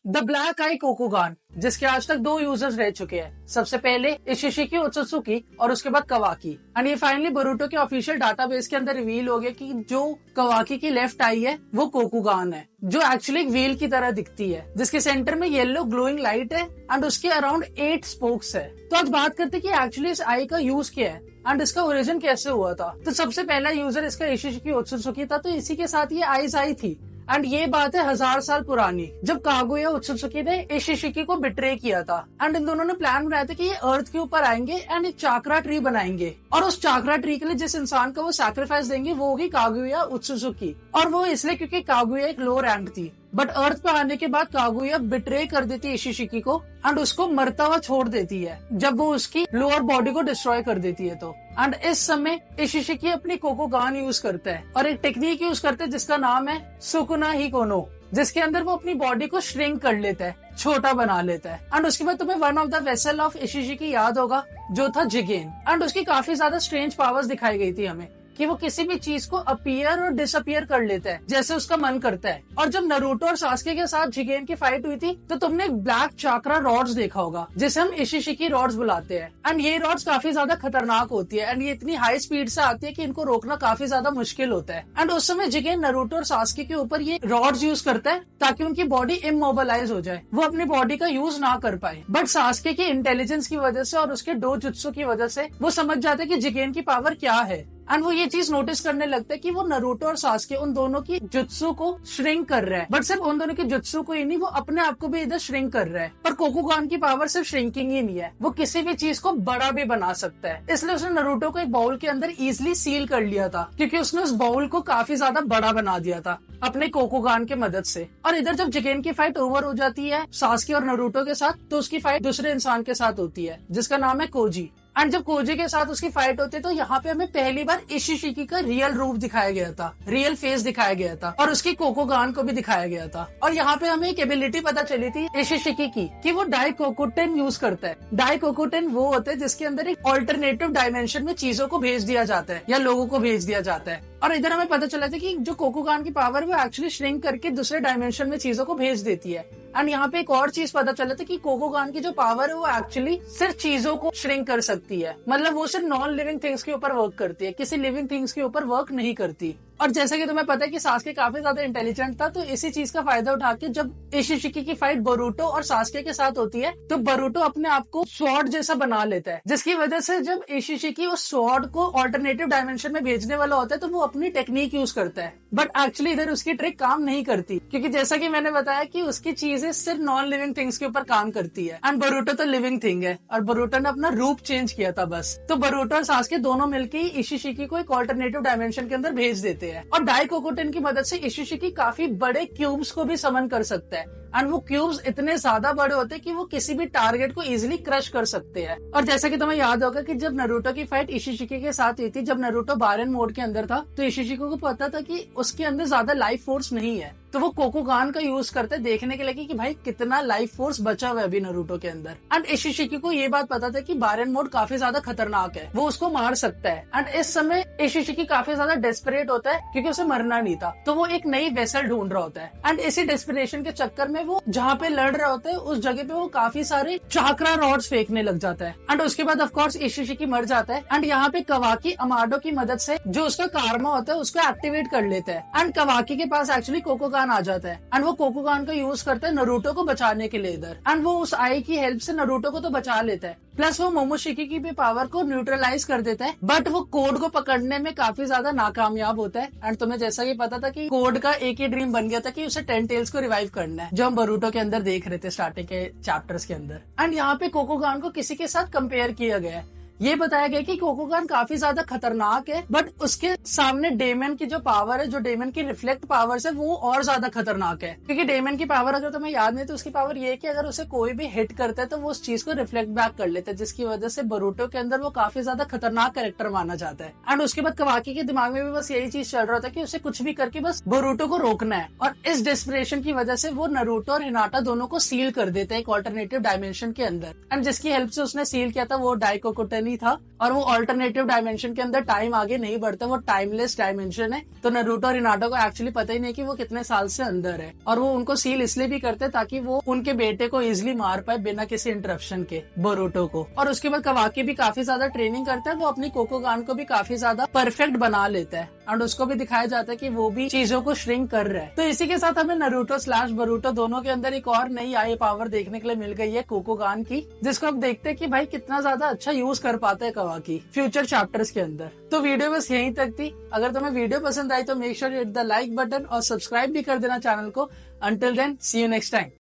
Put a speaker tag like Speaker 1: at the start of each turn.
Speaker 1: The black आई कोकुगान, जिसके आज तक 2 यूजर्स रह चुके हैं। सबसे पहले इशिशिकी ओत्सुत्सुकी और उसके बाद कवाकी। एंड ये फाइनली बोरुटो के ऑफिशियल डाटाबेस के अंदर रिवील हो गया कि जो कवाकी की लेफ्ट आई है वो कोकुगान है, जो एक्चुअली एक व्हील की तरह दिखती है, जिसके सेंटर में येलो ग्लोइंग लाइट है एंड उसके अराउंड 8 स्पोक्स है। तो आज बात करते हैं कि एक्चुअली इस आई का यूज क्या है एंड इसका ओरिजिन कैसे हुआ था। तो सबसे पहला यूजर इसका इशिशिकी ओत्सुत्सुकी था, तो इसी के साथ ये आईज आई थी। एंड ये बात है 1000 साल पुरानी, जब कागुया ओत्सुत्सुकी ने इशिशिकी को बिट्रे किया था। एंड इन दोनों ने प्लान बनाया था कि ये अर्थ के ऊपर आएंगे एंड एक चाकरा ट्री बनाएंगे, और उस चाकरा ट्री के लिए जिस इंसान को वो सैक्रिफाइस देंगे वो होगी कागुया ओत्सुत्सुकी। और वो इसलिए क्योंकि कागुया एक लो रैंक थी। बट अर्थ पे आने के बाद कागुया बिट्रे कर देती है इशिशिकी को एंड उसको मरता हुआ छोड़ देती है, जब वो उसकी लोअर बॉडी को डिस्ट्रॉय कर देती है। तो एंड इस समय इशिशिकी अपनी कोकोगान यूज करता है और एक टेक्निक यूज करता है जिसका नाम है सुकुना ही कोनो, जिसके अंदर वो अपनी बॉडी को श्रिंक कर लेता है, छोटा बना लेता है। एंड उसके बाद तुम्हें one of the vessel of इशिशिकी याद होगा, जो था जिगेन। एंड उसकी काफी ज्यादा स्ट्रेंज पावर्स दिखाई गई थी हमें, कि वो किसी भी चीज को अपीयर और डिसअपियर कर लेता है जैसे उसका मन करता है। और जब नरूटो और सास्के के साथ जिगेन की फाइट हुई थी तो तुमने एक ब्लैक चाकरा रॉड्स देखा होगा, जिसे हम इशिशिकी रॉड्स बुलाते हैं। एंड ये रॉड्स काफी ज्यादा खतरनाक होती है एंड ये इतनी हाई स्पीड से आती है कि इनको रोकना काफी ज्यादा मुश्किल होता है। एंड उस समय जिगेन नरूटो और सास्के के ऊपर ये रॉड्स यूज करता है ताकि उनकी बॉडी इमोबिलाइज हो जाए, वो अपनी बॉडी का यूज ना कर पाए। बट सास्के की इंटेलिजेंस की वजह से और उसके डो जुत्सु की वजह से वो समझ जाते हैं कि जिगेन की पावर क्या है। एंड वो ये चीज नोटिस करने लगता है कि वो नरूटो और सास्के उन दोनों की जुत्सु को श्रिंक कर रहा है। बट सिर्फ उन दोनों की जुत्सु को ही नहीं, वो अपने आप को भी इधर श्रिंक कर रहा है। पर कोकुगान की पावर सिर्फ श्रिंकिंग ही नहीं है, वो किसी भी चीज को बड़ा भी बना सकता है। इसलिए उसने नरूटो को एक बाउल के अंदर इजिली सील कर लिया था, क्योंकि उसने उस बाउल को काफी ज्यादा बड़ा बना दिया था अपने कोकुगान की मदद से। और इधर जब जिगेन की फाइट ओवर हो जाती है सास्के और नरूटो के साथ, तो उसकी फाइट दूसरे इंसान के साथ होती है जिसका नाम है कोजी। एंड जब कोजी के साथ उसकी फाइट होती है तो यहाँ पे हमें पहली बार इशिशिकी का रियल रूप दिखाया गया था, रियल फेस दिखाया गया था, और उसकी कोकोगान को भी दिखाया गया था। और यहाँ पे हमें एक एबिलिटी पता चली थी इशिशिकी की, कि वो डाइकोकुटेन यूज करता है। डाइकोकुटेन वो होता है जिसके अंदर एक ऑल्टरनेटिव डायमेंशन में चीजों को भेज दिया जाता है या लोगों को भेज दिया जाता है। और इधर हमें पता चला था कि जो कोकोगान की पावर वो एक्चुअली श्रिंक करके दूसरे डायमेंशन में चीजों को भेज देती है। एंड यहाँ पे एक और चीज पता चला था कि कोकोगान की जो पावर है वो एक्चुअली सिर्फ चीजों को श्रिंक कर सकती है, मतलब वो सिर्फ नॉन लिविंग थिंग्स के ऊपर वर्क करती है, किसी लिविंग थिंग्स के ऊपर वर्क नहीं करती। और जैसा कि तुम्हें पता है कि सास्के काफी ज्यादा इंटेलिजेंट था, तो इसी चीज का फायदा उठा के जब इशिशिकी की फाइट बोरुटो और सास्के के साथ होती है तो बोरुटो अपने आप को स्वॉर्ड जैसा बना लेता है, जिसकी वजह से जब इशिशिकी उस स्वॉर्ड को ऑल्टरनेटिव डायमेंशन में भेजने वाला होता है तो वो अपनी टेक्निक यूज करता है। बट एक्चुअली इधर उसकी ट्रिक काम नहीं करती, क्योंकि जैसा कि मैंने बताया कि उसकी चीजें सिर्फ नॉन लिविंग थिंग्स के ऊपर काम करती है एंड बोरुटो तो लिविंग थिंग है और बोरुटो ने अपना रूप चेंज किया था बस। तो बोरुटो और सास्के दोनों मिलकर इशिशिकी को एक ऑल्टरनेटिव डायमेंशन के अंदर भेज देते हैं। और डाइकोकुटेन की मदद से इशिशिकी काफी बड़े क्यूब्स को भी समन कर सकता है एंड वो क्यूब्स इतने ज्यादा बड़े होते हैं कि वो किसी भी टारगेट को इजीली क्रश कर सकते हैं। और जैसा कि तुम्हें याद होगा कि जब नरूटो की फाइट इशिशिकी के साथ हुई थी, जब नरूटो बारेन मोड के अंदर था, तो इशिशिकी को पता था कि उसके अंदर ज्यादा लाइफ फोर्स नहीं है, तो वो कोकुगान का यूज करते देखने के लिए कि भाई कितना लाइफ फोर्स बचा हुआ है अभी नरूटो के अंदर। एंड इशिशिकी को ये बात पता था कि बारेन मोड काफी ज्यादा खतरनाक है, वो उसको मार सकता है। एंड इस समय इशिशिकी काफी ज्यादा डेस्परेट होता है क्योंकि उसे मरना नहीं था, तो वो एक नई वेसल ढूंढ रहा होता है। एंड इसी डेस्परेशन के चक्कर में वो जहाँ पे लड़ रहा होता है उस जगह पे वो काफी सारे चाकरा रॉड्स फेंकने लग जाता है। एंड उसके बाद ऑफ कोर्स इशिशिकी मर जाता है। एंड यहाँ पे कवाकी अमाडो की मदद से जो उसका कारमा होता है उसको एक्टिवेट कर लेता है। एंड कवाकी के पास एक्चुअली कोकोगान आ जाता है एंड वो कोकुगान का यूज करता है नरूटो को बचाने के लिए इधर। एंड वो उस आई की हेल्प से नरूटो को तो बचा लेता है, प्लस वो मोमोशिकी की भी पावर को न्यूट्रलाइज कर देता है। बट वो कोड को पकड़ने में काफी ज्यादा नाकामयाब होता है। एंड तुम्हें जैसा कि पता था कि कोड का एक ही ड्रीम बन गया था कि उसे 10 टेल्स को रिवाइव करना है, जो हम बोरुटो के अंदर देख रहे थे स्टार्टिंग के चैप्टर्स के अंदर। एंड यहाँ पे कोकुगान को किसी के साथ कंपेयर किया गया है, ये बताया गया कि कोकुगान काफी ज्यादा खतरनाक है, बट उसके सामने डेमन की जो पावर है, जो डेमन की रिफ्लेक्ट पावर्स है, वो और ज्यादा खतरनाक है। क्योंकि डेमन की पावर अगर तुम्हें याद नहीं तो उसकी पावर ये है कि अगर उसे कोई भी हिट करता है तो वो उस चीज को रिफ्लेक्ट बैक कर लेता है, जिसकी वजह से बोरुटो के अंदर वो काफी ज्यादा खतरनाक कैरेक्टर माना जाता है। एंड उसके बाद कवाकी के दिमाग में भी बस यही चीज चल रहा था कि उसे कुछ भी करके बस बोरुटो को रोकना है। और इस डेस्परेशन की वजह से वो नरूटो और हिनाटा दोनों को सील कर देता है एक ऑल्टरनेटिव डायमेंशन के अंदर। एंड जिसकी हेल्प से उसने सील किया था वो डाइकोकुटेन नहीं था और वो ऑल्टरनेटिव डायमेंशन के अंदर टाइम आगे नहीं बढ़ता, वो टाइमलेस डायमेंशन है। तो नारुतो और हिनाटा को एक्चुअली पता ही नहीं कि वो कितने साल से अंदर है, और वो उनको सील इसलिए भी करते ताकि वो उनके बेटे को इजिली मार पाए बिना किसी इंटरप्शन के, बोरुतो को। और उसके बाद कवाकी भी काफी ज्यादा ट्रेनिंग करता है, वो अपनी कोकोगान को भी काफी ज्यादा परफेक्ट बना लेता है, एंड उसको भी दिखाया जाता है कि वो भी चीजों को श्रिंक कर रहा है। तो इसी के साथ हमें नारुतो स्लैश बोरुतो दोनों के अंदर एक और नई आई पावर देखने के लिए मिल गई है, कोकोगान की, जिसको अब देखते हैं कि भाई कितना ज्यादा अच्छा यूज कर पाता है कवाकी फ्यूचर चैप्टर्स के अंदर। तो वीडियो बस यहीं तक थी। अगर तुम्हें वीडियो पसंद आई तो make sure hit the like button और सब्सक्राइब भी कर देना चैनल को। Until then, see you next time.